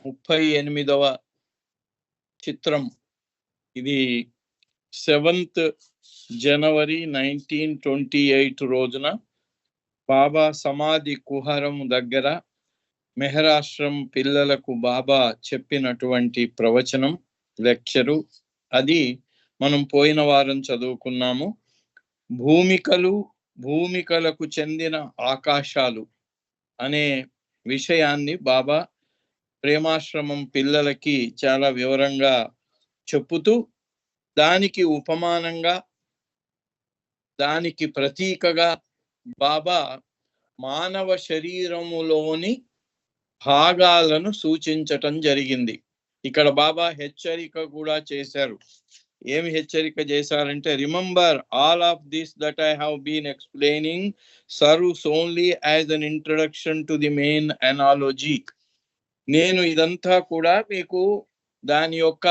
38వ చిత్రం. ఇది 7th జనవరి 1928 రోజున బాబా సమాధి కుహరం దగ్గర మెహరాశ్రమ్ పిల్లలకు బాబా చెప్పినటువంటి ప్రవచనం, లెక్చరు. అది మనం పోయిన వారం చదువుకున్నాము. భూమికలకు చెందిన ఆకాశాలు అనే విషయాన్ని బాబా ప్రేమాశ్రమం పిల్లలకి చాలా వివరంగా చెప్పుతూ, దానికి ఉపమానంగా, దానికి ప్రతీకగా బాబా మానవ శరీరములోని భాగాలను సూచించటం జరిగింది. ఇక్కడ బాబా హెచ్చరిక కూడా చేశారు. ఏమి హెచ్చరిక చేశారంటే, remember all of this that I have been explaining serves only as an introduction to the main analogy. నేను ఇదంతా కూడా మీకు దాని యొక్క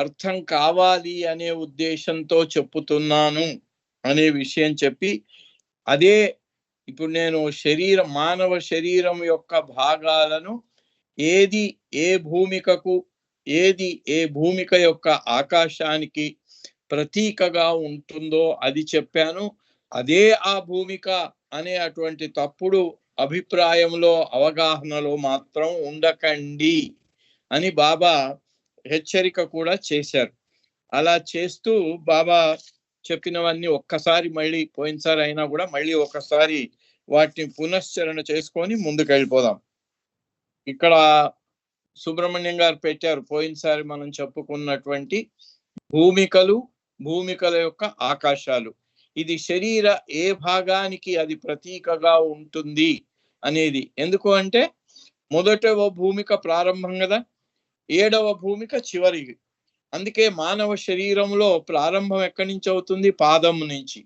అర్థం కావాలి అనే ఉద్దేశంతో చెప్పుతున్నాను అనే విషయం చెప్పి, అదే ఇప్పుడు నేను మానవ శరీరం యొక్క భాగాలను ఏది ఏ భూమిక యొక్క ఆకాశానికి ప్రతీకగా ఉంటుందో అది చెప్పాను. అదే ఆ భూమిక అనే అటువంటి తప్పుడు అభిప్రాయంలో, అవగాహనలో మాత్రం ఉండకండి అని బాబా హెచ్చరిక కూడా చేశారు. అలా చేస్తూ బాబా చెప్పినవన్నీ ఒక్కసారి మళ్ళీ, పోయినసారి అయినా కూడా మళ్ళీ ఒకసారి వాటిని పునశ్చరణ చేసుకొని ముందుకు వెళ్ళిపోదాం. ఇక్కడ సుబ్రహ్మణ్యం గారు పెట్టారు పోయినసారి మనం చెప్పుకున్నటువంటి భూమికల యొక్క ఆకాశాలు. ఇది శరీర ఏ భాగానికి అది ప్రతీకగా ఉంటుంది అనేది. ఎందుకు అంటే, మొదటవ భూమిక ప్రారంభం కదా, 7వ భూమిక చివరి. అందుకే మానవ శరీరంలో ప్రారంభం ఎక్కడి నుంచి అవుతుంది? పాదం నుంచి.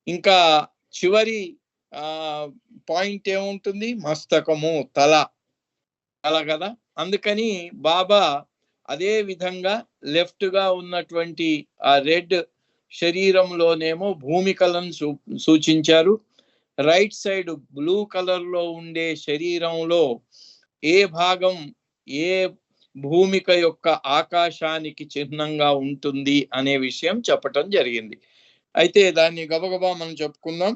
ఇంకా చివరి పాయింట్ ఏముంటుంది? మస్తకము, తల కదా. అందుకని బాబా అదే విధంగా లెఫ్ట్ గా ఉన్నటువంటి ఆ రెడ్ శరీరంలోనేమో భూమికలను సూచించారు. రైట్ సైడ్ బ్లూ కలర్ లో ఉండే శరీరంలో ఏ భాగం ఏ భూమిక యొక్క ఆకాశానికి చిహ్నంగా ఉంటుంది అనే విషయం చెప్పటం జరిగింది. అయితే దాన్ని గబగబా మనం చెప్పుకుందాం.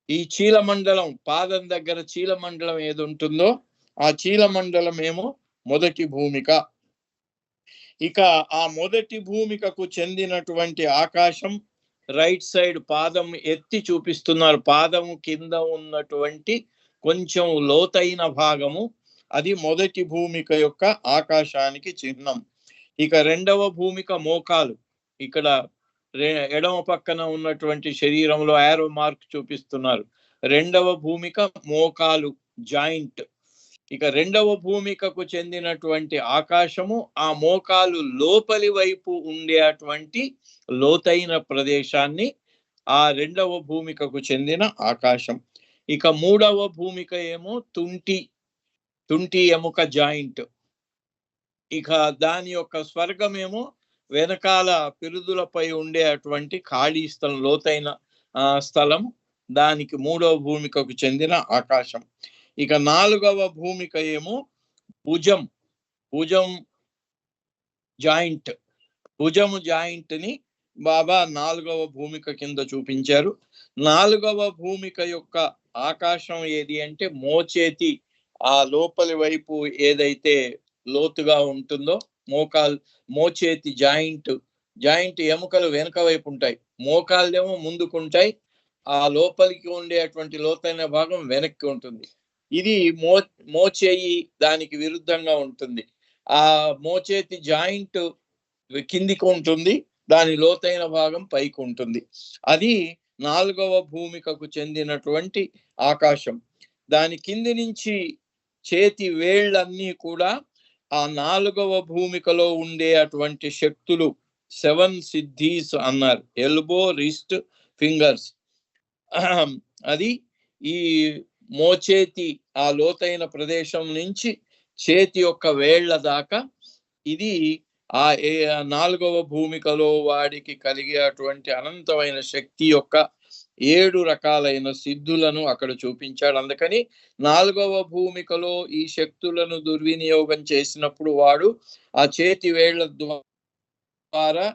ఈ చీలమండలం, పాదం దగ్గర చీలమండలం ఏది ఉంటుందో ఆ చీలమండలం ఏమో మొదటి భూమిక. ఇక ఆ మొదటి భూమికకు చెందినటువంటి ఆకాశం రైట్ సైడ్ పాదం ఎత్తి చూపిస్తున్నారు. పాదము కింద ఉన్నటువంటి కొంచెం లోతైన భాగము, అది మొదటి భూమిక యొక్క ఆకాశానికి చిహ్నం. ఇక రెండవ భూమిక మోకాలు. ఇక్కడ ఎడమ పక్కన ఉన్నటువంటి శరీరంలో యారో మార్క్ చూపిస్తున్నారు. రెండవ భూమిక మోకాలు, జాయింట్. ఇక రెండవ భూమికకు చెందినటువంటి ఆకాశము ఆ మోకాలు లోపలి వైపు ఉండేటువంటి లోతైన ప్రదేశాన్ని ఆ రెండవ భూమికకు చెందిన ఆకాశం. ఇక మూడవ భూమిక ఏమో తుంటి ఎముక జాయింట్. ఇక దాని యొక్క స్వర్గమేమో వెనకాల పిరుదులపై ఉండే అటువంటి ఖాళీ స్థలం, లోతైన స్థలం, దానికి మూడవ భూమికకు చెందిన ఆకాశం. ఇక నాలుగవ భూమిక ఏమో భుజం జాయింట్. భుజము జాయింట్ ని బాబా నాలుగవ భూమిక కింద చూపించారు. నాలుగవ భూమిక యొక్క ఆకాశం ఏది అంటే మోచేతి, ఆ లోపలి వైపు ఏదైతే లోతుగా ఉంటుందో మోచేతి జాయింట్ ఎముకలు వెనుక వైపు ఉంటాయి, మోకాళ్ళేమో ముందుకుంటాయి, ఆ లోపలికి ఉండేటువంటి లోతైన భాగం వెనక్కి ఉంటుంది. ఇది మోచేయి దానికి విరుద్ధంగా ఉంటుంది. ఆ మోచేతి జాయింట్ కిందికి ఉంటుంది, దాని లోతైన భాగం పైకి ఉంటుంది. అది నాలుగవ భూమికకు చెందినటువంటి ఆకాశం. దాని కింది నుంచి చేతి వేళ్ళన్నీ కూడా ఆ నాలుగవ భూమికలో ఉండే అటువంటి శక్తులు 7 సిద్ధీస్ అన్నారు. Elbow, wrist, fingers. అది ఈ మోచేతి ఆ లోతైన ప్రదేశం నుంచి చేతి యొక్క వేళ్ల దాకా ఇది ఆ నాలుగవ భూమికలో వాడికి కలిగే అటువంటి అనంతమైన శక్తి యొక్క 7 రకాలైన సిద్ధులను అక్కడ చూపించాడు. అందుకని 4వ భూమికలో ఈ శక్తులను దుర్వినియోగం చేసినప్పుడు వాడు ఆ చేతి వేళ్ల ద్వారా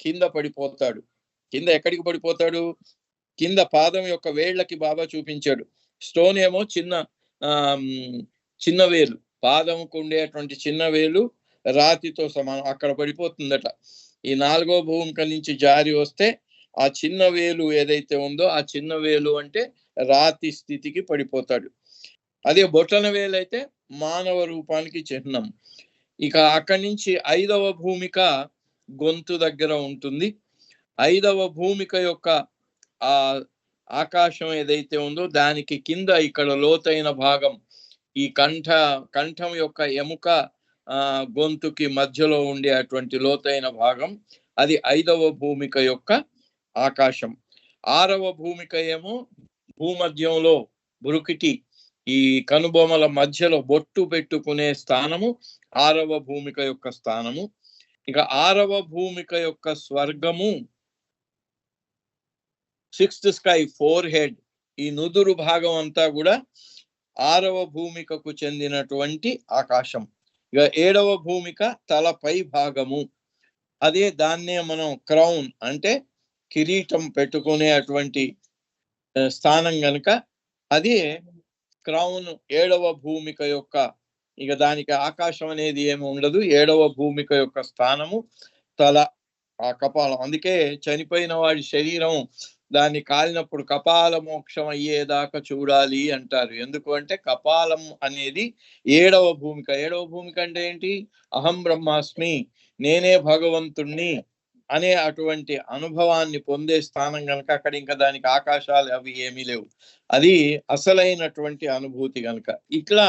కింద పడిపోతాడు. కింద ఎక్కడికి పడిపోతాడు? కింద పాదం యొక్క వేళ్లకి బాబా చూపించాడు. స్టోన్ ఏమో చిన్న వేలు, పాదంకు ఉండేటువంటి చిన్న వేలు రాతితో సమానం, అక్కడ పడిపోతుందట. ఈ 4వ భూమిక నుంచి జారి వస్తే ఆ చిన్న వేలు ఏదైతే ఉందో ఆ చిన్న వేలు అంటే రాతి స్థితికి పడిపోతాడు. అదే బొటన వేలు అయితే మానవ రూపానికి చిహ్నం. ఇక అక్కడి నుంచి 5వ భూమిక గొంతు దగ్గర ఉంటుంది. 5వ భూమిక యొక్క ఆ ఆకాశం ఏదైతే ఉందో దానికి కింద ఇక్కడ లోతైన భాగం, ఈ కంఠం యొక్క ఎముక గొంతుకి మధ్యలో ఉండే అటువంటి లోతైన భాగం, అది 5వ భూమిక యొక్క ఆకాశం. 6వ భూమిక ఏమో భూమధ్యంలో బురుకిటి, ఈ కనుబొమల మధ్యలో బొట్టు పెట్టుకునే స్థానము 6వ భూమిక యొక్క స్థానము. ఇక 6వ భూమిక యొక్క స్వర్గము 6th స్కై, ఫోర్ హెడ్, ఈ నుదురు భాగం అంతా కూడా 6వ భూమికకు చెందినటువంటి ఆకాశం. ఇక 7వ భూమిక తలపై భాగము, అదే దాన్నే మనం క్రౌన్ అంటే కిరీటం పెట్టుకునే అటువంటి స్థానం గనుక అది క్రౌన్ 7వ భూమిక యొక్క. ఇక దానికి ఆకాశం అనేది ఏమి ఉండదు. 7వ భూమిక యొక్క స్థానము తల, ఆ కపాలం. అందుకే చనిపోయిన వాడి శరీరం దాన్ని కాలినప్పుడు కపాల మోక్షం అయ్యేదాకా చూడాలి అంటారు. ఎందుకు అంటే కపాలం అనేది 7వ భూమిక. 7వ భూమిక అంటే ఏంటి? అహం బ్రహ్మాస్మి, నేనే భగవంతుణ్ణి అనే అటువంటి అనుభవాన్ని పొందే స్థానం గనక అక్కడ ఇంకా దానికి ఆకాశాలు అవి ఏమీ లేవు. అది అసలైనటువంటి అనుభూతి గనక. ఇట్లా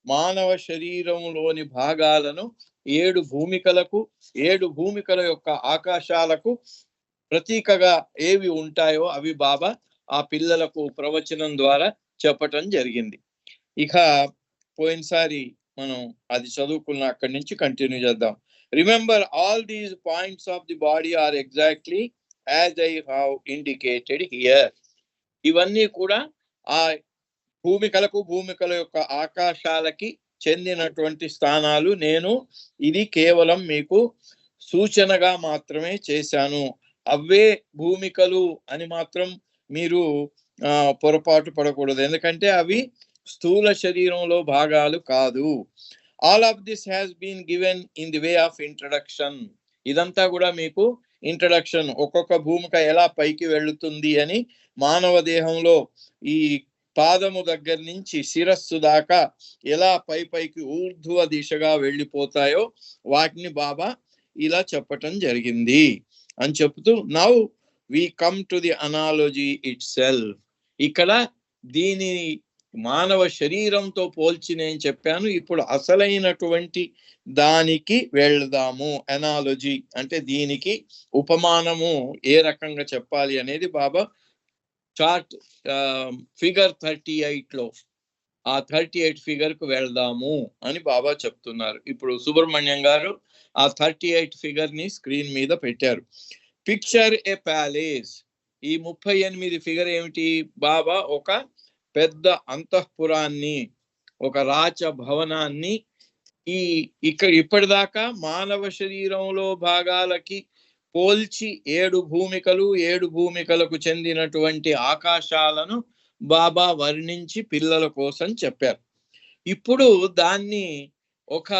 మానవ శరీరంలోని భాగాలను 7 భూమికలకు, 7 భూమికల యొక్క ఆకాశాలకు ప్రతీకగా ఏవి ఉంటాయో అవి బాబా ఆ పిల్లలకు ప్రవచనం ద్వారా చెప్పటం జరిగింది. ఇక పోయినసారి మనం అది చదువుకున్న అక్కడి నుంచి కంటిన్యూ చేద్దాం. Remember, all these points of the body are exactly as I have indicated here. ఇవన్నీ కూడా ఆ భూమికల యొక్క ఆకాశాలకి చెందినటువంటి స్థానాలు. నేను ఇది కేవలం మీకు సూచనగా మాత్రమే చేశాను. అవే భూమికలు అని మాత్రం మీరు పొరపాటు పడకూడదు, ఎందుకంటే అవి స్థూల శరీరంలో భాగాలు కాదు. All of this has been given in the way of introduction. ఇదంతా కూడా మీకు ఇంట్రడక్షన్, ఒక్కొక్క భూమిక ఎలా పైకి వెళుతుంది అని, మానవ దేహంలో ఈ పాదము దగ్గర నుంచి శిరస్సు దాకా ఎలా పైకి ఊర్ధ్వ దిశగా వెళ్ళిపోతాయో వాటిని బాబా ఇలా చెప్పటం జరిగింది అని చెప్తూ, now we come to the analogy itself. ఇక్కడ దీని మానవ శరీరంతో పోల్చి నేను చెప్పాను, ఇప్పుడు అసలైనటువంటి దానికి వెళ్దాము. అనాలజీ అంటే దీనికి ఉపమానము ఏ రకంగా చెప్పాలి అనేది బాబా చార్ట్ ఫిగర్ 38లో ఆ 38 ఫిగర్ కు వెళ్దాము అని బాబా చెప్తున్నారు. ఇప్పుడు సుబ్రహ్మణ్యం గారు ఆ 38 ఫిగర్ ని స్క్రీన్ మీద పెట్టారు. పిక్చర్ ఏ ప్యాలెస్. ఈ 38 ఫిగర్ ఏమిటి? బాబా ఒక పెద్ద అంతఃపురాన్ని, ఒక రాచ భవనాన్ని, ఇప్పటిదాకా మానవ శరీరంలో భాగాలకి పోల్చి 7 భూమికలు, 7 భూమికలకు చెందినటువంటి ఆకాశాలను బాబా వర్ణించి పిల్లల కోసం చెప్పారు. ఇప్పుడు దాన్ని ఒక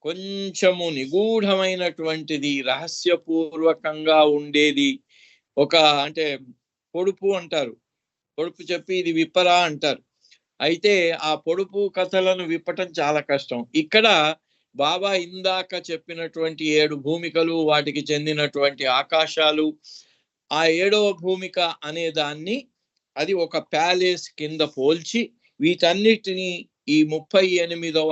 కొంచెము నిగూఢమైనటువంటిది, రహస్యపూర్వకంగా ఉండేది, ఒక అంటే పొడుపు అంటారు, పొడుపు చెప్పి ఇది విప్పరా అంటారు. అయితే ఆ పొడుపు కథలను విప్పటం చాలా కష్టం. ఇక్కడ బాబా ఇందాక చెప్పినటువంటి 7 భూమికలు, వాటికి చెందినటువంటి ఆకాశాలు, ఆ 7వ భూమిక అనే దాన్ని అది ఒక ప్యాలెస్ కింద పోల్చి వీటన్నిటిని ఈ 38వ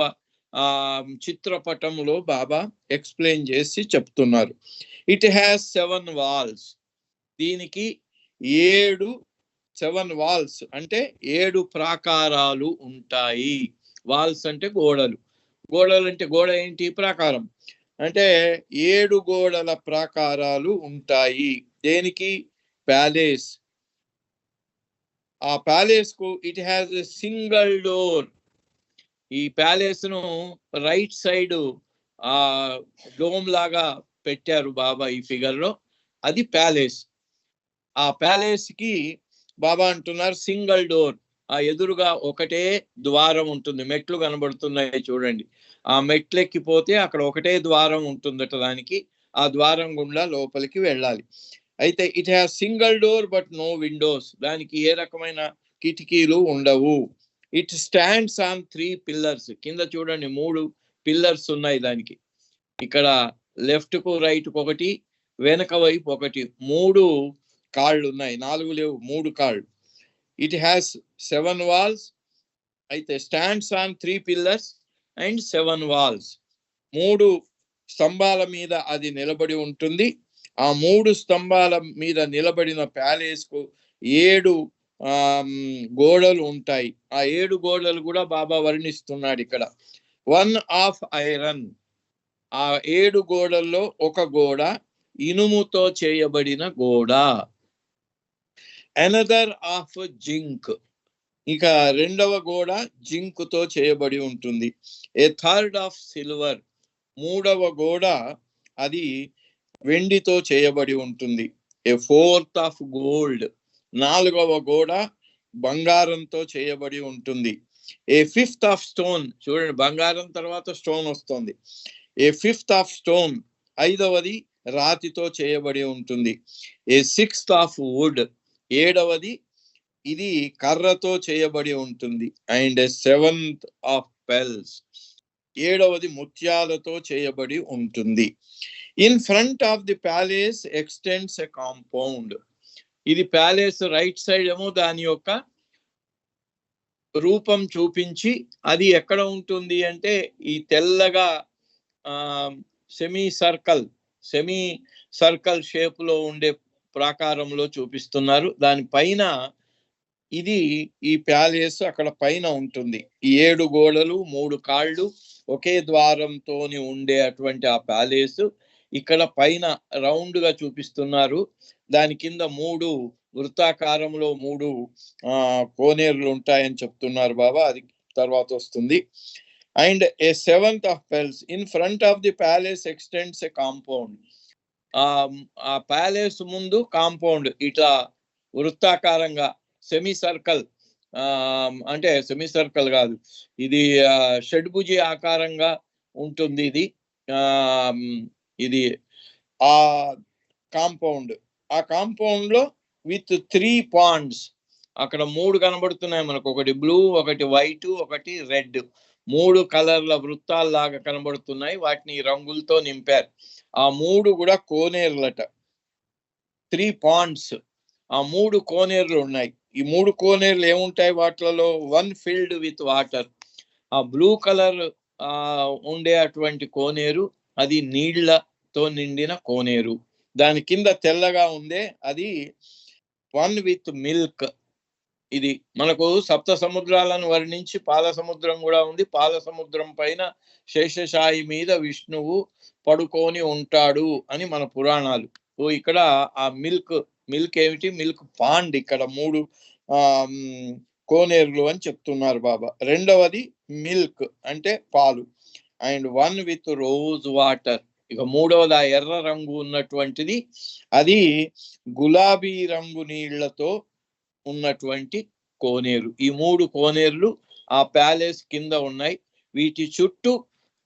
చిత్రపటంలో బాబా ఎక్స్ప్లెయిన్ చేసి చెప్తున్నారు. It has 7 walls. దీనికి 7 వాల్స్ అంటే 7 ప్రాకారాలు ఉంటాయి. వాల్స్ అంటే గోడలు, గోడలు అంటే గోడ ఏంటి? ప్రాకారం అంటే 7 గోడల ప్రాకారాలు ఉంటాయి. దేనికి? ప్యాలెస్. ఆ ప్యాలెస్ కు it has a single door. ఈ ప్యాలెస్ ను రైట్ సైడ్ ఆ డోమ్ లాగా పెట్టారు బాబా ఈ ఫిగర్ లో. అది ప్యాలెస్. ఆ ప్యాలెస్ కి బాబా అంటున్నారు సింగిల్ డోర్. ఆ ఎదురుగా ఒకటే ద్వారం ఉంటుంది. మెట్లు కనబడుతున్నాయి చూడండి. ఆ మెట్లు ఎక్కిపోతే అక్కడ ఒకటే ద్వారం ఉంటుందట దానికి. ఆ ద్వారం గుండా లోపలికి వెళ్ళాలి. అయితే it has single door but no windows. దానికి ఏ రకమైన కిటికీలు ఉండవు. It stands on 3 pillars. కింద చూడండి 3 పిల్లర్స్ ఉన్నాయి దానికి. ఇక్కడ లెఫ్ట్ కు రైట్ కు ఒకటి, వెనక వైపు ఒకటి, 3 కాళ్ళు ఉన్నాయి. 4 లేవు, 3 కాళ్ళు. It has 7 walls. అయితే stands on 3 pillars and 7 walls. 3 స్తంభాల మీద అది నిలబడి ఉంటుంది. ఆ 3 స్తంభాల మీద నిలబడిన ప్యాలెస్ కు 7 గోడలు ఉంటాయి. ఆ 7 గోడలు కూడా బాబా వర్ణిస్తున్నాడు ఇక్కడ. 1 ఆఫ్ ఐరన్. ఆ 7 గోడల్లో ఒక గోడ ఇనుముతో చేయబడిన గోడ. Another of zinc. ఇక రెండవ గోడ జింకుతో చేయబడి ఉంటుంది. ఏ థర్డ్ ఆఫ్ సిల్వర్. మూడవ గోడ అది వెండితో చేయబడి ఉంటుంది. ఏ ఫోర్త్ ఆఫ్ గోల్డ్. నాలుగవ గోడ బంగారంతో చేయబడి ఉంటుంది. ఏ ఫిఫ్త్ ఆఫ్ స్టోన్. చూడండి, బంగారం తర్వాత స్టోన్ వస్తుంది. ఏ ఫిఫ్త్ ఆఫ్ స్టోన్. ఐదవది రాతితో చేయబడి ఉంటుంది. ఏ సిక్స్త్ ఆఫ్ వుడ్. ఏడవది ఇది కర్రతో చేయబడి ఉంటుంది. And seventh of Phelps. ఏడవది ముత్యాలతో చేయబడి ఉంటుంది. In front of the palace extends a compound. ఇది ప్యాలెస్ రైట్ సైడ్ ఏమో దాని యొక్క రూపం చూపించి అది ఎక్కడ ఉంటుంది అంటే ఈ తెల్లగా సెమీ సర్కిల్ షేప్ లో ఉండే ప్రాకారంలో చూపిస్తున్నారు. దానిపైన ఇది ఈ ప్యాలెస్ అక్కడ పైన ఉంటుంది. ఈ 7 గోడలు 3 కాళ్ళు ఒకే ద్వారంతోని ఉండే అటువంటి ఆ ప్యాలెస్ ఇక్కడ పైన రౌండ్ గా చూపిస్తున్నారు. దాని కింద 3 వృత్తాకారంలో 3 కోనేరులు ఉంటాయని చెప్తున్నారు బాబా. అది తర్వాత వస్తుంది. And a seventh of pells. In front of the palace extends a compound. ఆ ప్యాలెస్ ముందు కాంపౌండ్ ఇట్లా వృత్తాకారంగా సెమీ సర్కిల్, అంటే సెమీ సర్కిల్ కాదు, ఇది షడ్భుజి ఆకారంగా ఉంటుంది. ఇది ఆ కాంపౌండ్. ఆ కాంపౌండ్ లో విత్ 3 పాండ్స్. అక్కడ 3 కనబడుతున్నాయి మనకు. ఒకటి బ్లూ, ఒకటి వైట్, ఒకటి రెడ్. 3 కలర్ల వృత్తాల్లాగా కనబడుతున్నాయి. వాటిని రంగులతో నింపారు. ఆ 3 కూడా కోనేరులట. 3 పాండ్స్. ఆ 3 కోనేరులు ఉన్నాయి. ఈ 3 కోనేరులు ఏముంటాయి వాటిలలో? 1 ఫిల్డ్ విత్ వాటర్. ఆ బ్లూ కలర్ ఉండే అటువంటి కోనేరు అది నీళ్లతో నిండిన కోనేరు. దాని కింద తెల్లగా ఉందే అది 1 విత్ మిల్క్. ఇది మనకు సప్త సముద్రాలను వర్ణించి పాల సముద్రం కూడా ఉంది. పాల సముద్రం పైన శేషశాయి మీద విష్ణువు పడుకొని ఉంటాడు అని మన పురాణాలు. ఇక్కడ ఆ మిల్క్ ఏమిటి? Milk pond. ఇక్కడ 3 కోనేరులు అని చెప్తున్నారు బాబా. రెండవది మిల్క్ అంటే పాలు. And 1 with rose water. ఇక మూడవది ఆ ఎర్ర రంగు ఉన్నటువంటిది అది గులాబీ రంగు నీళ్లతో ఉన్నటువంటి కోనేరు. ఈ 3 కోనేరులు ఆ ప్యాలెస్ కింద ఉన్నాయి. వీటి చుట్టూ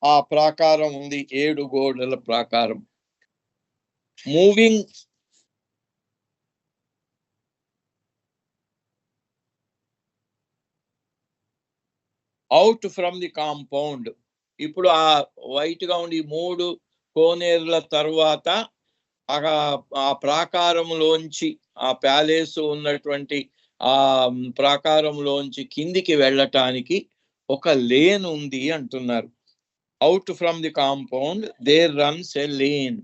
ఆ ప్రాకారం ఉంది, 7 గోడల ప్రాకారం. Moving out from the compound. ఇప్పుడు ఆ వైట్ గా ఉండి 3 కోనేరుల తర్వాత ఆ ప్రాకారంలోంచి, ఆ ప్యాలెస్ ఉన్నటువంటి ఆ ప్రాకారంలోంచి కిందికి వెళ్ళటానికి ఒక లేన్ ఉంది అంటున్నారు. Out from the compound there runs a lane.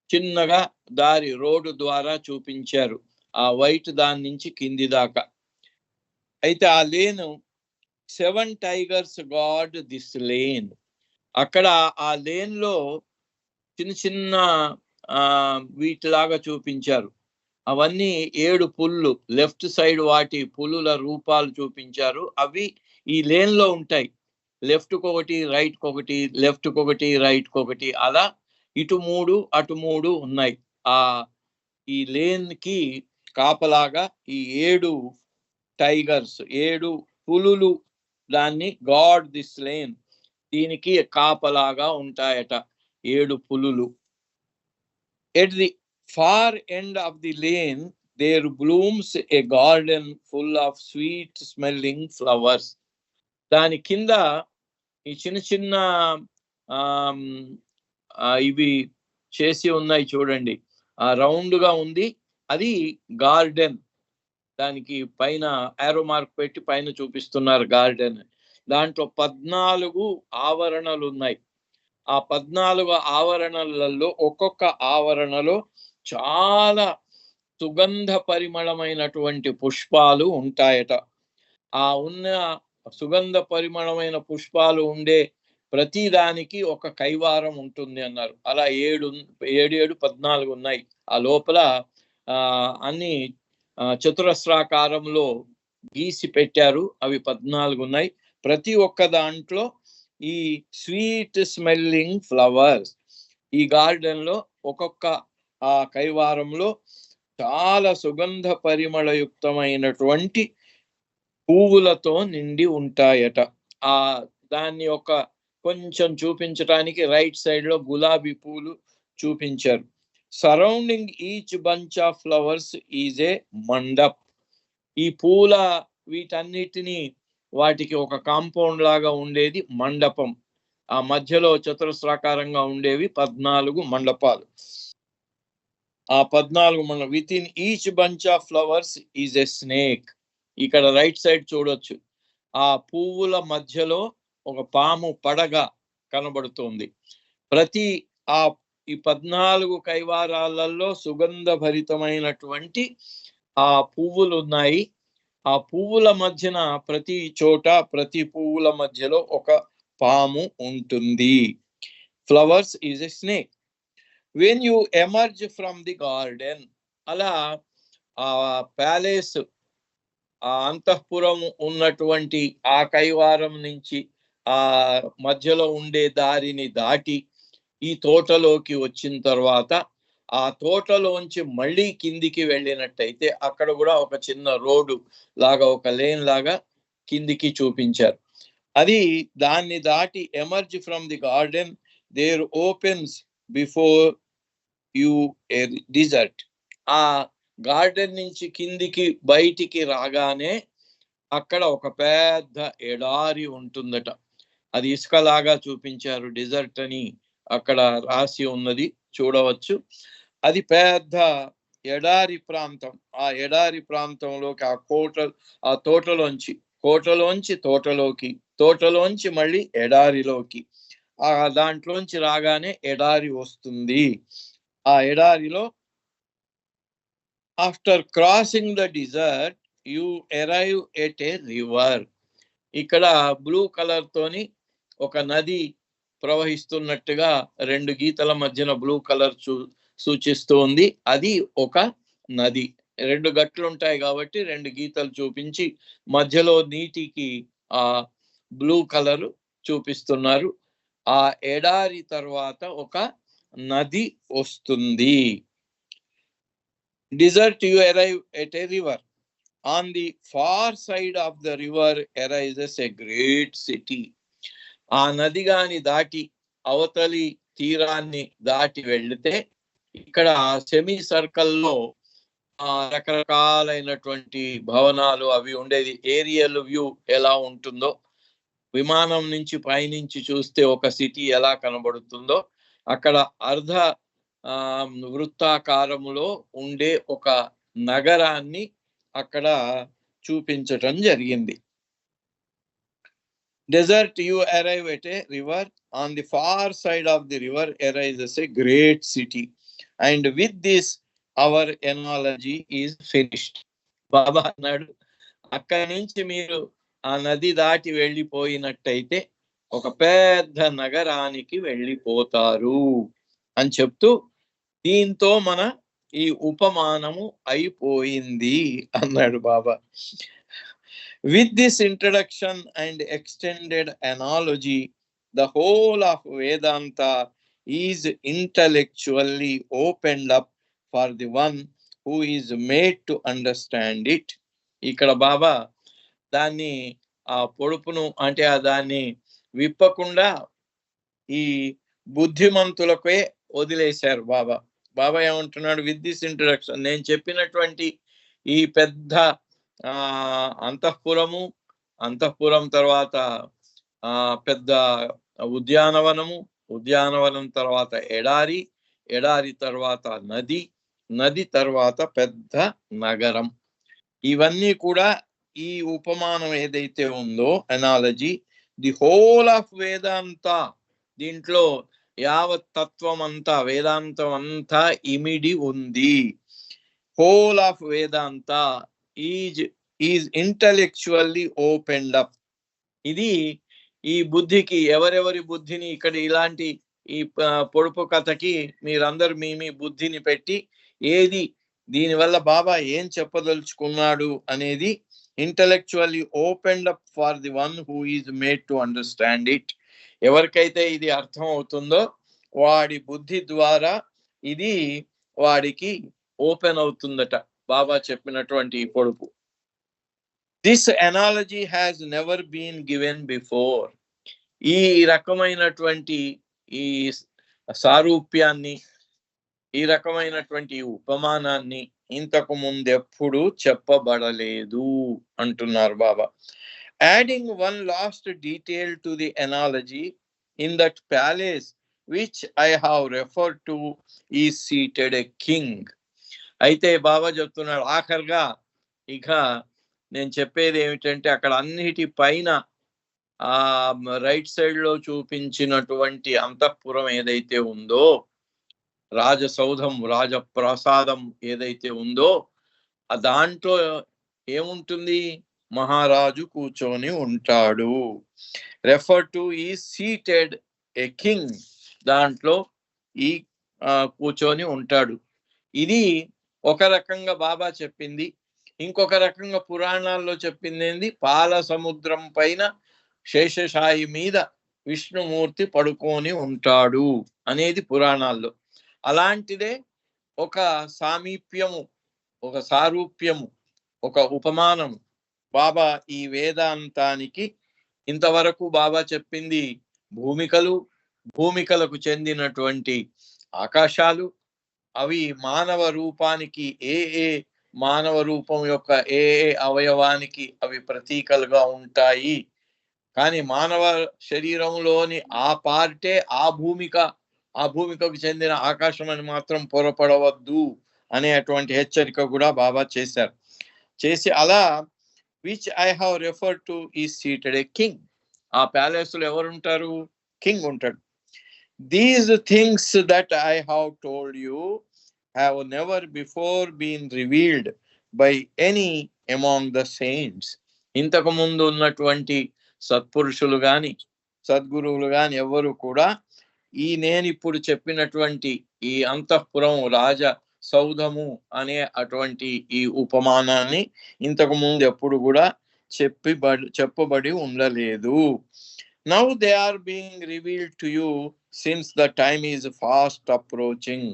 చిన్నగా దారి, రోడ్డు ద్వారా చూపించారు ఆ వైట్ దాని నుంచి కింది దాకా. అయితే ఆ లేను 7 టైగర్స్ గాడ్ దిస్ లేన్. అక్కడ ఆ లేన్ లో చిన్న చిన్న వీటిలాగా చూపించారు. అవన్నీ 7 పుల్లు, లెఫ్ట్ సైడ్ వాటి పులుల రూపాలు చూపించారు. అవి ఈ లేన్ లో ఉంటాయి. లెఫ్ట్ కొకటి, రైట్ కొకటి, లెఫ్ట్ కొకటి, రైట్ కొకటి, అలా ఇటు 3 అటు 3 ఉన్నాయి. ఆ ఈ లేన్ కి కాపలాగా ఈ 7 టైగర్స్, 7 పులులు, దాన్ని గాడ్ దిస్ లేన్, దీనికి కాపలాగా ఉంటాయట 7 పులులు. At the far end of the lane there blooms a garden full of sweet smelling flowers. దాని కింద ఈ చిన్న చిన్న ఇవి చేసి ఉన్నాయి చూడండి. రౌండ్ గా ఉంది, అది గార్డెన్. దానికి పైన ఆరో మార్క్ పెట్టి పైన చూపిస్తున్నారు గార్డెన్. దాంట్లో 14 ఆవరణలు ఉన్నాయి. ఆ 14 ఆవరణలలో ఒక్కొక్క ఆవరణలో చాలా సుగంధ పరిమళమైనటువంటి పుష్పాలు ఉంటాయట. ఆ ఉన్న సుగంధ పరిమళమైన పుష్పాలు ఉండే ప్రతి దానికి ఒక కైవారం ఉంటుంది అన్నారు. అలా 7 14 ఉన్నాయి. ఆ లోపల అన్ని చతురస్రాకారంలో గీసి పెట్టారు. అవి 14 ఉన్నాయి. ప్రతి ఒక్క దాంట్లో ఈ స్వీట్ స్మెల్లింగ్ ఫ్లవర్స్, ఈ గార్డెన్ లో ఒక్కొక్క ఆ కైవారంలో చాలా సుగంధ పరిమళయుక్తమైనటువంటి పువ్వులతో నిండి ఉంటాయట. దాన్ని ఒక కొంచెం చూపించడానికి రైట్ సైడ్ లో గులాబీ పూలు చూపించారు. Surrounding each bunch of flowers is a mandap. ఈ పూల వీటన్నిటిని వాటికి ఒక కాంపౌండ్ లాగా ఉండేది మండపం. ఆ మధ్యలో చతురస్రాకారంగా ఉండేవి 14 మండపాలు. ఆ 14 with in each bunch of flowers is a snake. ఇక్కడ రైట్ సైడ్ చూడొచ్చు. ఆ పువ్వుల మధ్యలో ఒక పాము పడగ కనబడుతోంది. ప్రతి ఈ 14 కైవారాలలో సుగంధ భరితమైనటువంటి ఆ పువ్వులు ఉన్నాయి. ఆ పువ్వుల మధ్యన ప్రతి చోట, ప్రతి పువ్వుల మధ్యలో ఒక పాము ఉంటుంది. Flowers is a snake. When you emerge from the garden, అలా ఆ ప్యాలెస్, ఆ అంతఃపురం ఉన్నటువంటి ఆ కైవారం నుంచి ఆ మధ్యలో ఉండే దారిని దాటి ఈ తోటలోకి వచ్చిన తర్వాత, ఆ తోటలోంచి మళ్ళీ కిందికి వెళ్ళినట్టయితే అక్కడ కూడా ఒక చిన్న రోడ్డు లాగా, ఒక లేన్ లాగా కిందికి చూపించారు. అది దాన్ని దాటి emerge from the garden there opens before you a desert. ఆ గార్డెన్ నుంచి కిందికి బయటికి రాగానే అక్కడ ఒక పెద్ద ఎడారి ఉంటుందట. అది ఇసుకలాగా చూపించారు, డిజర్ట్ అని అక్కడ రాసి ఉన్నది చూడవచ్చు. అది పెద్ద ఎడారి ప్రాంతం. ఆ ఎడారి ప్రాంతంలోకి ఆ తోటలోంచి తోటలోకి, తోటలోంచి మళ్ళీ ఎడారిలోకి, ఆ దాంట్లోంచి రాగానే ఎడారి వస్తుంది. ఆ ఎడారిలో after crossing the desert you arrive at a river. ఇక్కడ బ్లూ కలర్ తోని ఒక నది ప్రవహిస్తున్నట్టుగా 2 గీతల మధ్యన బ్లూ కలర్ సూచిస్తోంది. అది ఒక నది. 2 గట్లు ఉంటాయి కాబట్టి 2 గీతలు చూపించి మధ్యలో నీటికి ఆ బ్లూ కలర్ చూపిస్తున్నారు. ఆ ఎడారి తర్వాత ఒక నది వస్తుంది. Desert you arrive at a river. On the far side of the river arises a great city. ఆ నది గాని దాటి అవతలి తీరాన్ని దాటి వెళ్తే ఇక్కడ సెమీ సర్కిల్లో రకరకాలైనటువంటి భవనాలు అవి ఉండేది. ఏరియల్ వ్యూ ఎలా ఉంటుందో, విమానం నుంచి పైనుంచి చూస్తే ఒక సిటీ ఎలా కనబడుతుందో, అక్కడ అర్ధ వృత్తాకారములో ఉండే ఒక నగరాన్ని అక్కడ చూపించటం జరిగింది. Desert you arrive at a river. On the far side of the river arises a great city. And with this our analogy is finished. బాబా అన్నాడు, అక్కడి నుంచి మీరు ఆ నది దాటి వెళ్ళిపోయినట్టయితే ఒక పెద్ద నగరానికి వెళ్ళిపోతారు అని చెప్తూ, దీంతో మన ఈ ఉపమానము అయిపోయింది అన్నాడు బాబా. With this introduction and extended analogy, the whole of Vedanta is intellectually opened up for the one who is made to understand it. ఇక్కడ బాబా దాన్ని ఆ పొడుపును అంటే దాన్ని విప్పకుండా ఈ బుద్ధిమంతులకే వదిలేశారు బాబా. బాబా ఏమంటున్నాడు? విత్ దిస్ ఇంట్రడక్షన్, నేను చెప్పినటువంటి ఈ పెద్ద అంతఃపురం తర్వాత పెద్ద ఉద్యానవనం తర్వాత ఎడారి తర్వాత నది తర్వాత పెద్ద నగరం. ఇవన్నీ కూడా ఈ ఉపమానం ఏదైతే ఉందో ఎనాలజీ, ది హోల్ ఆఫ్ వేదాంత, దీంట్లో యావత్ తత్వం అంతా వేదాంతం అంతా ఇమిడి ఉంది. Whole of Vedanta is intellectually opened up. ఇది ఈ బుద్ధికి, ఎవరెవరి బుద్ధిని ఇక్కడ ఇలాంటి ఈ పొడుపు కథకి మీరందరూ మీ బుద్ధిని పెట్టి ఏది దీనివల్ల బాబా ఏం చెప్పదలుచుకున్నాడు అనేది intellectually opened up for the one who is made to understand it. ఎవరికైతే ఇది అర్థం అవుతుందో వాడి బుద్ధి ద్వారా ఇది వాడికి ఓపెన్ అవుతుందట బాబా చెప్పినటువంటి పొడుపు. This analogy has never been given before. ఈ రకమైనటువంటి ఈ సారూప్యాన్ని, ఈ రకమైనటువంటి ఉపమానాన్ని ఇంతకు ముందెప్పుడు చెప్పబడలేదు అంటున్నారు బాబా. Adding one last detail to the analogy, in that palace which I have referred to is seated a king. అయితే బాబా చెప్తున్నాడు ఆఖరిగా, ఇక నేను చెప్పేది ఏమిటంటే అక్కడ అన్నిటి పైన రైట్ సైడ్ లో చూపించినటువంటి అంతఃపురం ఏదైతే ఉందో, రాజసౌధం, రాజప్రాసాదం ఏదైతే ఉందో, దాంట్లో ఏముంటుంది? మహారాజు కూర్చొని ఉంటాడు. రెఫర్ టు ఈ సీటెడ్ ఏ కింగ్, దాంట్లో ఈ కూర్చొని ఉంటాడు. ఇది ఒక రకంగా బాబా చెప్పింది. ఇంకొక రకంగా పురాణాల్లో చెప్పింది ఏంది? పాల సముద్రం పైన శేషశాయి మీద విష్ణుమూర్తి పడుకొని ఉంటాడు అనేది పురాణాల్లో. అలాంటిదే ఒక సామీప్యము, ఒక సారూప్యము, ఒక ఉపమానం బాబా ఈ వేదాంతానికి. ఇంతవరకు బాబా చెప్పింది భూమికలకు చెందినటువంటి ఆకాశాలు, అవి మానవ రూపానికి ఏ మానవ రూపం యొక్క ఏ అవయవానికి అవి ప్రతీకలుగా ఉంటాయి. కానీ మానవ శరీరంలోని ఆ పార్టే ఆ భూమికకు చెందిన ఆకాశం అని మాత్రం పొరపడవద్దు అనేటువంటి హెచ్చరిక కూడా బాబా చేసి అలా which I have referred to is seated a king. ఆ ప్యాలెస్ లో ఎవరుంటారు? కింగ్ ఉంటాడు. These things that I have told you have never before been revealed by any among the saints. ఇంతకు ముందు ఉన్నటువంటి సత్పురుషులు గాని సద్గురువులు గాని ఎవరు కూడా నేను ఇప్పుడు చెప్పినటువంటి ఈ అంతఃపురం, రాజ సౌధము అనే అటువంటి ఈ ఉపమానాన్ని ఇంతకు ముందు ఎప్పుడు కూడా చెప్పబడి ఉండలేదు. Now they are being revealed to you since the time is fast approaching.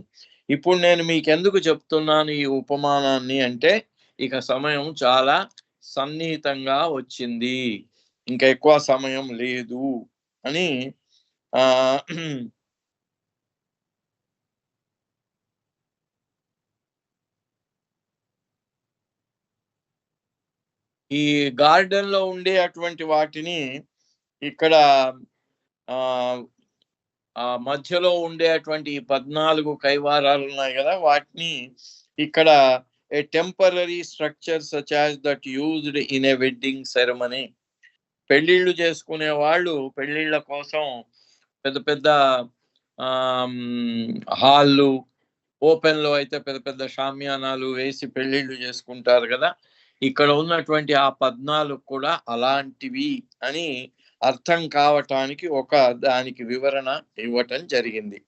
ఇప్పుడు నేను మీకు ఎందుకు చెప్తున్నాను ఈ ఉపమానాన్ని అంటే, ఇక సమయం చాలా సన్నిహితంగా వచ్చింది, ఇంకా ఎక్కువ సమయం లేదు అని ఈ గార్డెన్ లో ఉండే అటువంటి వాటిని ఇక్కడ మధ్యలో ఉండేటువంటి 14 కైవారాలు ఉన్నాయి కదా, వాటిని ఇక్కడ a temporary structure such as that used in a wedding ceremony. పెళ్లిళ్ళు చేసుకునే వాళ్ళు పెళ్లిళ్ళ కోసం పెద్ద పెద్ద హాళ్ళు, ఓపెన్ లో అయితే పెద్ద పెద్ద షామియానాలు వేసి పెళ్లిళ్ళు చేసుకుంటారు కదా. ఇక్కడ ఉన్నటువంటి ఆ 14 కూడా అలాంటివి అని అర్థం కావటానికి దానికి వివరణ ఇవ్వటం జరిగింది.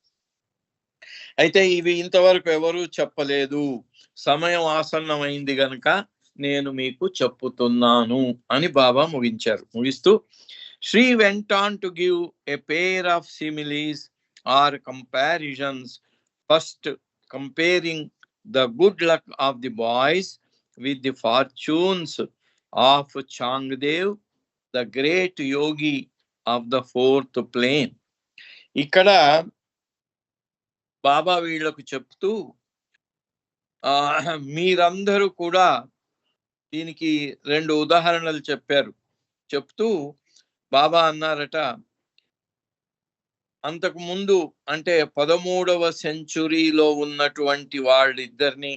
అయితే ఇవి ఇంతవరకు ఎవరూ చెప్పలేదు, సమయం ఆసన్నమైంది గనుక నేను మీకు చెప్పుతున్నాను అని బాబా ముగిస్తూ Shri went on to give a pair of similes or comparisons, first comparing the good luck of the boys with the fortunes of Changdev, the great yogi of the fourth plane. ఇక్కడ బాబా వీళ్ళకు చెప్తూ మీరందరూ కూడా దీనికి 2 ఉదాహరణలు చెప్తూ బాబా అన్నారట, అంతకు ముందు అంటే 13వ సెంచురీలో ఉన్నటువంటి వాళ్ళిద్దరిని,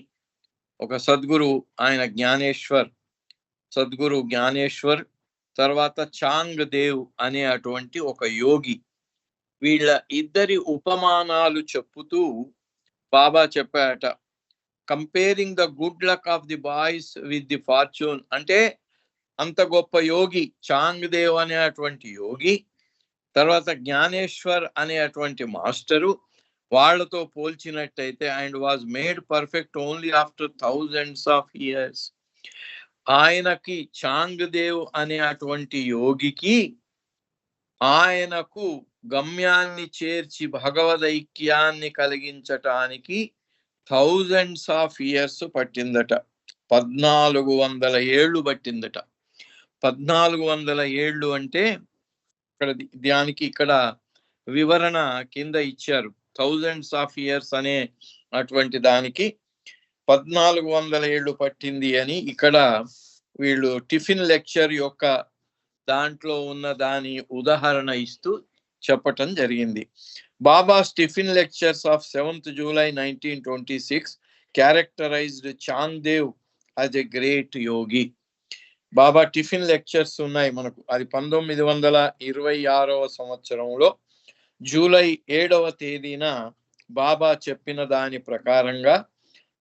ఒక సద్గురు ఆయన సద్గురు జ్ఞానేశ్వర్, తర్వాత చాంగ్ దేవ్ అనే అటువంటి ఒక యోగి, వీళ్ళ ఇద్దరి ఉపమానాలు చెప్పుతూ బాబా చెప్పాట, comparing the good luck of the boys with the fortune. అంటే అంత గొప్ప యోగి చాంగ్ దేవ్ అనే అటువంటి యోగి, తర్వాత జ్ఞానేశ్వర్ అనే అటువంటి మాస్టరు, వాళ్లతో పోల్చినట్టయితే and was made perfect only after thousands of years. ఆయనకి చాంగ్ దేవ్ అనే అటువంటి యోగికి ఆయనకు గమ్యాన్ని చేర్చి భగవదైక్యాన్ని కలిగించటానికి thousands ఆఫ్ ఇయర్స్ పట్టిందట, 1400 ఏళ్ళు పట్టిందట. 1400 ఏళ్ళు అంటే దానికి ఇక్కడ వివరణ కింద ఇచ్చారు. thousands ఆఫ్ ఇయర్స్ అనే అటువంటి దానికి 1400 ఏళ్ళు పట్టింది అని ఇక్కడ వీళ్ళు టిఫిన్ లెక్చర్ యొక్క దాంట్లో ఉన్న దాని ఉదాహరణ ఇస్తూ చెప్పటం జరిగింది. Baba's tiffin lectures of 7th July 1926 characterised Changdev as a great yogi. Baba tiffin lectures ఉన్నాయి మనకు, అది 1926వ సంవత్సరంలో జూలై 7వ తేదీన బాబా చెప్పిన దాని ప్రకారంగా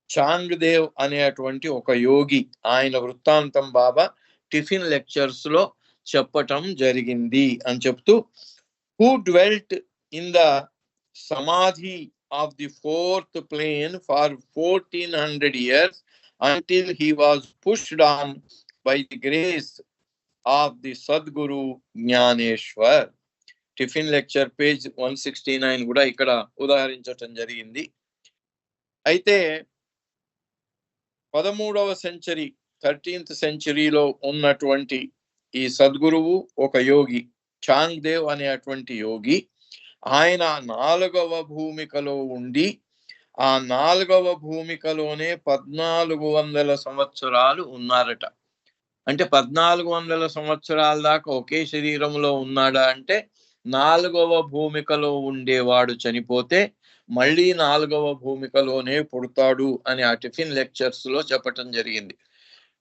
చాంగ్ దేవ్ అనేటువంటి ఒక యోగి, ఆయన వృత్తాంతం బాబా టిఫిన్ లెక్చర్స్ లో చెప్పటం జరిగింది అని చెప్తూ, who dwelt in the samadhi of the 4th plane for 1400 years until he was pushed on by the grace of the Sadguru Jnaneshwar. Tiffin lecture page 169 కూడా ఇక్కడ ఉదాహరించటం జరిగింది. అయితే 13వ సెంచరీ 13th సెంచరీలో ఉన్నటువంటి ఈ సద్గురువు ఒక యోగి చాంగ్ దేవ్ అనే అటువంటి యోగి, ఆయన 4వ భూమికలో ఉండి ఆ 4వ భూమికలోనే 1400 సంవత్సరాలు ఉన్నారట. అంటే 1400 సంవత్సరాల దాకా ఒకే శరీరంలో ఉన్నాడా అంటే 4వ భూమికలో ఉండేవాడు చనిపోతే మళ్ళీ 4వ భూమికలోనే పుడతాడు అని ఆ టిఫిన్ లెక్చర్స్ లో చెప్పటం జరిగింది.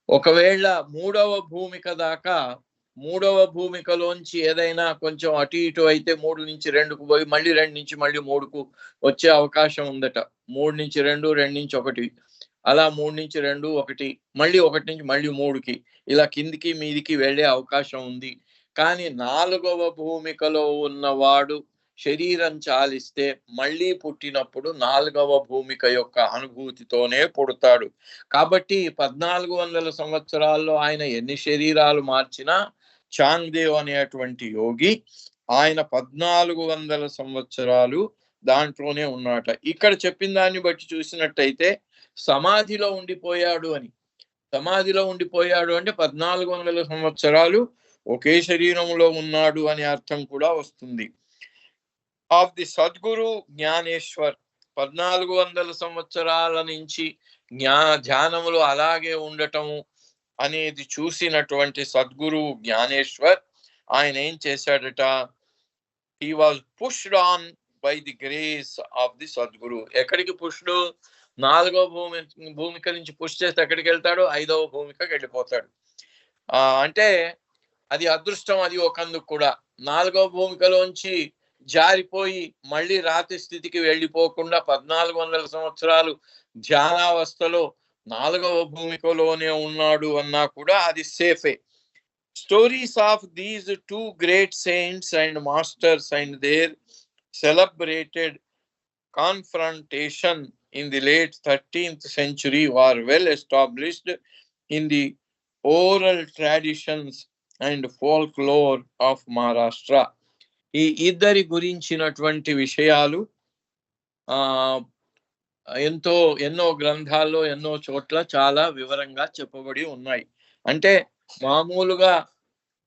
ఒకవేళ 3వ భూమిక దాకా 3వ భూమికలోంచి ఏదైనా కొంచెం అటు ఇటు అయితే 3 నుంచి 2కు పోయి మళ్ళీ 2 నుంచి మళ్ళీ 3కు వచ్చే అవకాశం ఉందట. 3 నుంచి 2, 2 నుంచి 1, అలా 3 నుంచి 2, 1, మళ్ళీ 1 నుంచి మళ్ళీ 3కి, ఇలా కిందికి మీదికి వెళ్ళే అవకాశం ఉంది. కానీ 4వ భూమికలో ఉన్నవాడు శరీరం చాలిస్తే మళ్ళీ పుట్టినప్పుడు 4వ భూమిక యొక్క అనుభూతితోనే పుడతాడు. కాబట్టి 1400 సంవత్సరాల్లో ఆయన ఎన్ని శరీరాలు మార్చినా చాంగ్ దేవ్ అనేటువంటి యోగి ఆయన 1400 సంవత్సరాలు దాంట్లోనే ఉన్నాట. ఇక్కడ చెప్పిన దాన్ని బట్టి చూసినట్టయితే సమాధిలో ఉండిపోయాడు అని, సమాధిలో ఉండిపోయాడు అంటే 1400 సంవత్సరాలు ఒకే శరీరంలో ఉన్నాడు అనే అర్థం కూడా వస్తుంది. ఆఫ్ ది సద్గురు జ్ఞానేశ్వర్ 1400 సంవత్సరాల నుంచి ధ్యానములు అలాగే ఉండటము అనేది చూసినటువంటి సద్గురు జ్ఞానేశ్వర్ ఆయన ఏం చేశాడట, he was pushed on by the grace of the Sadguru. ఎక్కడికి పుష్డ్? 4వ భూమిక నుంచి పుష్ చేస్తే ఎక్కడికి వెళ్తాడు? 5వ భూమికకి వెళ్ళిపోతాడు. అంటే అది అదృష్టం, అది ఒకందుకు కూడా. 4వ భూమికలోంచి జారిపోయి మళ్ళీ రాతి స్థితికి వెళ్ళిపోకుండా 1400 సంవత్సరాలు ధ్యానావస్థలో 4వ భూమికలోనే ఉన్నాడు అన్నా కూడా అది సేఫే. Stories of these 2 great saints and masters and their celebrated confrontation in the late 13th century were well established in the oral traditions and folklore of Maharashtra. ఈ ఇద్దరి గురించినటువంటి విషయాలు ఎన్నో గ్రంథాల్లో ఎన్నో చోట్ల చాలా వివరంగా చెప్పబడి ఉన్నాయి. అంటే మామూలుగా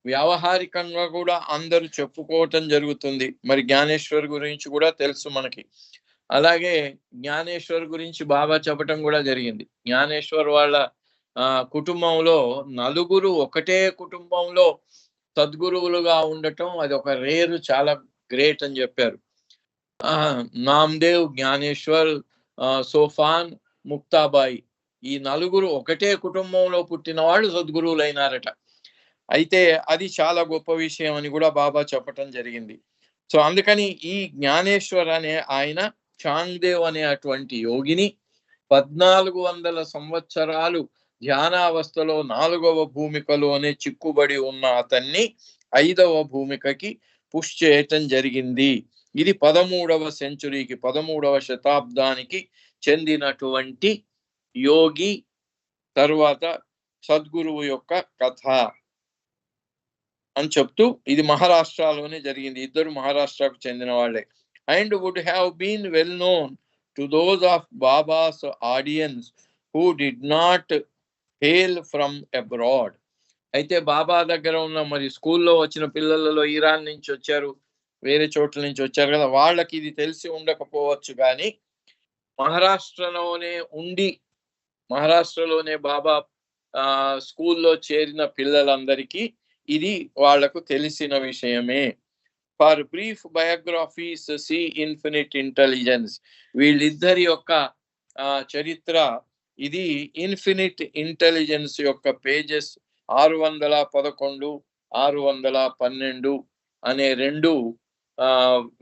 వ్యావహారికంగా కూడా అందరూ చెప్పుకోవటం జరుగుతుంది. మరి జ్ఞానేశ్వర్ గురించి కూడా తెలుసు మనకి. అలాగే జ్ఞానేశ్వర్ గురించి బాబా చెప్పటం కూడా జరిగింది. జ్ఞానేశ్వర్ వాళ్ళ కుటుంబంలో నలుగురు ఒకటే కుటుంబంలో సద్గురువులుగా ఉండటం అది ఒక రేరు, చాలా గ్రేట్ అని చెప్పారు. నామ్దేవ్, జ్ఞానేశ్వర్, సోఫాన్, ముక్తాబాయి ఈ నలుగురు ఒకటే కుటుంబంలో పుట్టిన వాళ్ళు సద్గురువులైనారట. అయితే అది చాలా గొప్ప విషయం అని కూడా బాబా చెప్పటం జరిగింది. సో అందుకని ఈ జ్ఞానేశ్వర్ అనే ఆయన చాంగ్దేవ్ అనే అటువంటి యోగిని 1400 సంవత్సరాలు ధ్యానావస్థలో 4వ భూమికలో అనే చిక్కుబడి ఉన్న అతన్ని 5వ భూమికకి పుష్ చేయటం జరిగింది. ఇది 13వ సెంచురీకి 13వ శతాబ్దానికి చెందినటువంటి యోగి తరువాత సద్గురువు యొక్క కథ అని చెప్తూ ఇది మహారాష్ట్రలోనే జరిగింది. ఇద్దరు మహారాష్ట్రకు చెందిన వాళ్ళే. And would have been well known to those of Baba's audience who did not hail from abroad. అయితే బాబా దగ్గర ఉన్న మరి స్కూల్లో వచ్చిన పిల్లలలో ఇరాన్ నుంచి వచ్చారు, వేరే చోట్ల నుంచి వచ్చారు కదా, వాళ్ళకి ఇది తెలిసి ఉండకపోవచ్చు. కానీ మహారాష్ట్రలోనే బాబా స్కూల్లో చేరిన పిల్లలందరికీ ఇది వాళ్లకు తెలిసిన విషయమే. For brief biographies see infinite intelligence. వీళ్ళిద్దరి యొక్క చరిత్ర ఇది ఇన్ఫినిట్ ఇంటెలిజెన్స్ యొక్క పేజెస్ 611, 612 అనే 2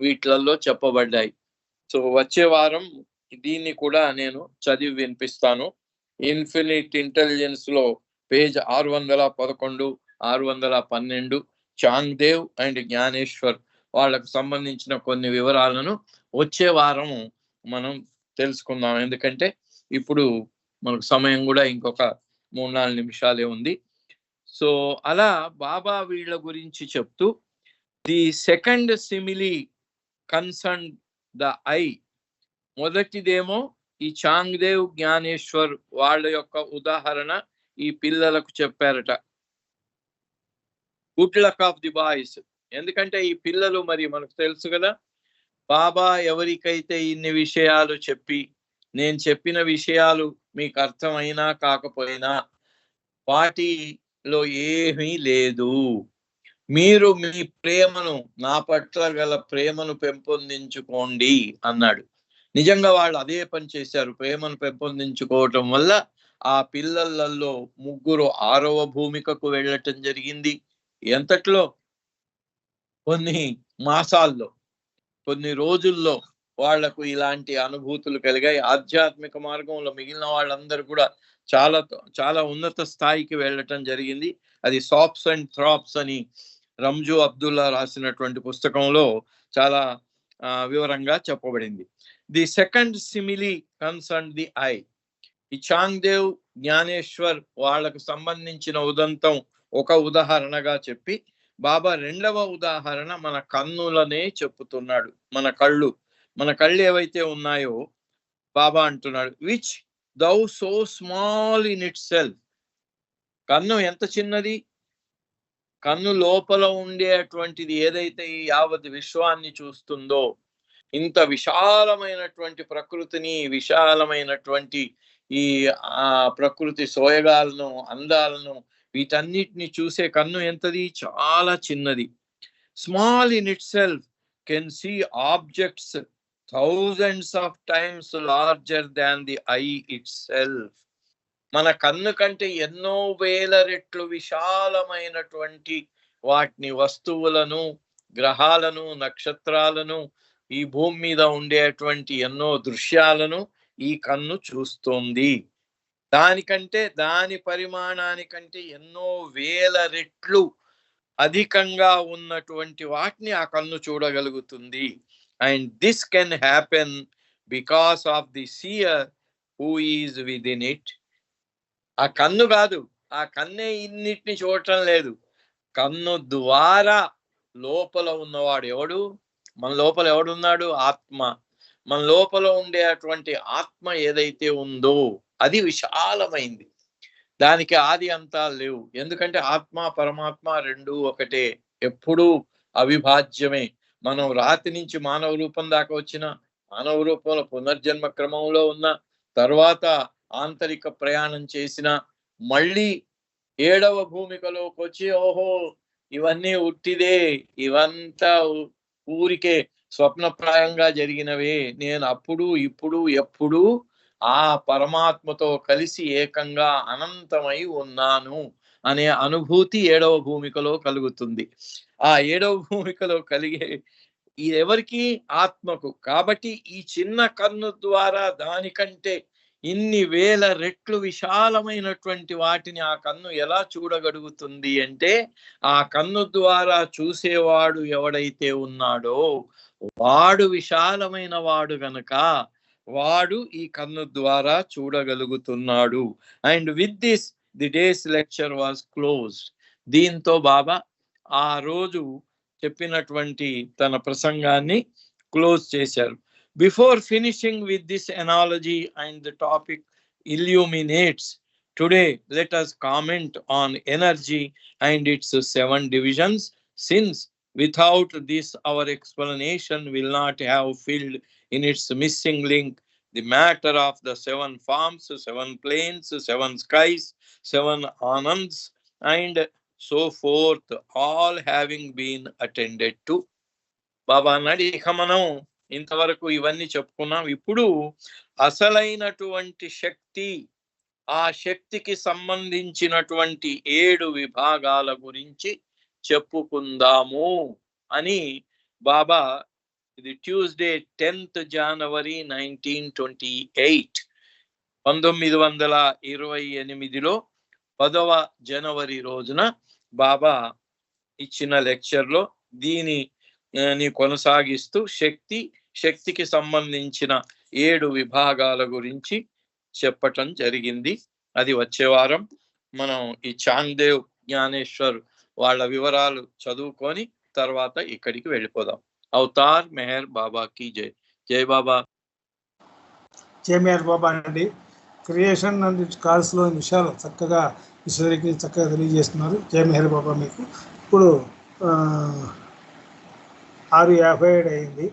వీటిలలో చెప్పబడ్డాయి. సో వచ్చే వారం దీన్ని కూడా నేను చదివి వినిపిస్తాను. ఇన్ఫినిట్ ఇంటెలిజెన్స్ లో పేజ్ 611, 612 చాంగ్దేవ్ అండ్ జ్ఞానేశ్వర్ వాళ్ళకు సంబంధించిన కొన్ని వివరాలను వచ్చే వారం మనం తెలుసుకుందాం. ఎందుకంటే ఇప్పుడు మనకు సమయం కూడా ఇంకొక 3-4 నిమిషాలే ఉంది. సో అలా బాబా వీళ్ళ గురించి చెప్తూ the second simile concern the eye. మొదటిదేమో ఈ చాంగ్దేవ్, జ్ఞానేశ్వర్ వాళ్ళ యొక్క ఉదాహరణ ఈ పిల్లలకు చెప్పారట. Good luck of the boys. ఎందుకంటే ఈ పిల్లలు మరి మనకు తెలుసు కదా, బాబా ఎవరికైతే ఇన్ని విషయాలు చెప్పి నేను చెప్పిన విషయాలు మీకు అర్థమైనా కాకపోయినా వాటిలో ఏమీ లేదు, మీరు మీ ప్రేమను నా పట్ల గల ప్రేమను పెంపొందించుకోండి అన్నాడు. నిజంగా వాళ్ళు అదే పని చేశారు. ప్రేమను పెంపొందించుకోవటం వల్ల ఆ పిల్లలలో 3 6వ భూమికకు వెళ్ళటం జరిగింది. ఎంతట్లో? కొన్ని మాసాల్లో, కొన్ని రోజుల్లో వాళ్లకు ఇలాంటి అనుభూతులు కలిగాయి. ఆధ్యాత్మిక మార్గంలో మిగిలిన వాళ్ళందరూ కూడా చాలా చాలా ఉన్నత స్థాయికి వెళ్ళటం జరిగింది. అది సాప్స్ అండ్ థ్రాప్స్ అని రంజు అబ్దుల్లా రాసినటువంటి పుస్తకంలో చాలా వివరంగా చెప్పబడింది. The second simile concern the I. ఈ చాంగ్దేవ్, జ్ఞానేశ్వర్ వాళ్ళకు సంబంధించిన ఉదంతం ఒక ఉదాహరణగా చెప్పి బాబా 2వ ఉదాహరణ మన కన్నులనే చెప్పుతున్నాడు. మన కళ్ళు ఏవైతే ఉన్నాయో బాబా అంటున్నాడు, which though so small in itself. కన్ను ఎంత చిన్నది, కన్ను లోపల ఉండేటువంటిది ఏదైతే ఈ యావత్ విశ్వాన్ని చూస్తుందో, ఇంత విశాలమైనటువంటి ప్రకృతిని, విశాలమైనటువంటి ఈ ప్రకృతి సోయగాలను, అందాలను, వీటన్నిటిని చూసే కన్ను ఎంతది? చాలా చిన్నది. Small in itself can see objects thousands of times larger than the eye itself. మన కన్ను కంటే ఎన్నో వేల రెట్లు విశాలమైనటువంటి వాటిని, వస్తువులను, గ్రహాలను, నక్షత్రాలను, ఈ భూమి మీద ఉండేటువంటి ఎన్నో దృశ్యాలను ఈ కన్ను చూస్తుంది. దాని పరిమాణానికంటే ఎన్నో వేల రెట్లు అధికంగా ఉన్నటువంటి వాటిని ఆ కన్ను చూడగలుగుతుంది. And this can happen because of the seer who is with in it. ఆ కన్ను కాదు, ఆ కన్నే ఇన్నిటిని చూడటం లేదు. కన్ను ద్వారా లోపల ఉన్నవాడు ఎవడు? మన లోపల ఎవడున్నాడు? ఆత్మ. మన లోపల ఉండే అటువంటి ఆత్మ ఏదైతే ఉందో అది విశాలమైంది. దానికి ఆది అంతాలు లేవు. ఎందుకంటే ఆత్మ పరమాత్మ రెండూ ఒకటే, ఎప్పుడూ అవిభాజ్యమే. మనం రాతి నుంచి మానవ రూపం దాకా వచ్చిన, మానవ రూపంలో పునర్జన్మ క్రమంలో ఉన్న, తర్వాత ఆంతరిక ప్రయాణం చేసిన, మళ్ళీ 7వ భూమికలోకి వచ్చి ఓహో ఇవన్నీ ఉట్టిదే, ఇవంతా ఊరికే స్వప్నప్రాయంగా జరిగినవే, నేను అప్పుడు ఇప్పుడు ఎప్పుడు ఆ పరమాత్మతో కలిసి ఏకంగా అనంతమై ఉన్నాను అనే అనుభూతి 7వ భూమికలో కలుగుతుంది. ఆ 7వ భూమికలో కలిగే ఇది ఎవరికి? ఆత్మకు. కాబట్టి ఈ చిన్న కన్ను ద్వారా దానికంటే ఇన్ని వేల రెట్లు విశాలమైనటువంటి వాటిని ఆ కన్ను ఎలా చూడగలుగుతుంది అంటే, ఆ కన్ను ద్వారా చూసేవాడు ఎవడైతే ఉన్నాడో వాడు విశాలమైన వాడు గనక వాడు ఈ కన్ను ద్వారా చూడగలుగుతున్నాడు. And with this the day's lecture was closed. దీంతో బాబా ఆ రోజు చెప్పినటువంటి తన ప్రసంగాన్ని క్లోజ్ చేశారు. Before finishing with this analogy and the topic illuminates, today let us comment on energy and its 7 divisions, since without this our explanation will not have filled in its missing link the matter of the 7 forms, 7 planes, 7 skies, 7 anands, and so forth, all having been attended to. బాబా అన్నాడు, ఇక మనం ఇంతవరకు ఇవన్నీ చెప్పుకున్నాం. ఇప్పుడు అసలైనటువంటి శక్తి, ఆ శక్తికి సంబంధించినటువంటి 7 విభాగాల గురించి చెప్పుకుందాము అని బాబా ఇది ట్యూస్డే 10th January 1928 1928లో 10వ జనవరి రోజున బాబా ఇచ్చిన లెక్చర్లో దీని కొనసాగిస్తూ శక్తికి సంబంధించిన 7 విభాగాల గురించి చెప్పటం జరిగింది. అది వచ్చే వారం మనం ఈ చాందేవ్ జ్ఞానేశ్వర్ వాళ్ళ వివరాలు చదువుకొని తర్వాత ఇక్కడికి వెళ్ళిపోదాం. అవతార్ మెహర్ బాబాకి జై. జై బాబా. జై మెహర్ బాబా అండి. క్రియేషన్ అండ్ కాల్స్లో విషయాలు చక్కగా విశ్వరికి చక్కగా తెలియజేస్తున్నారు. జై మెహర్ బాబా మీకు. ఇప్పుడు 6:57 అయింది.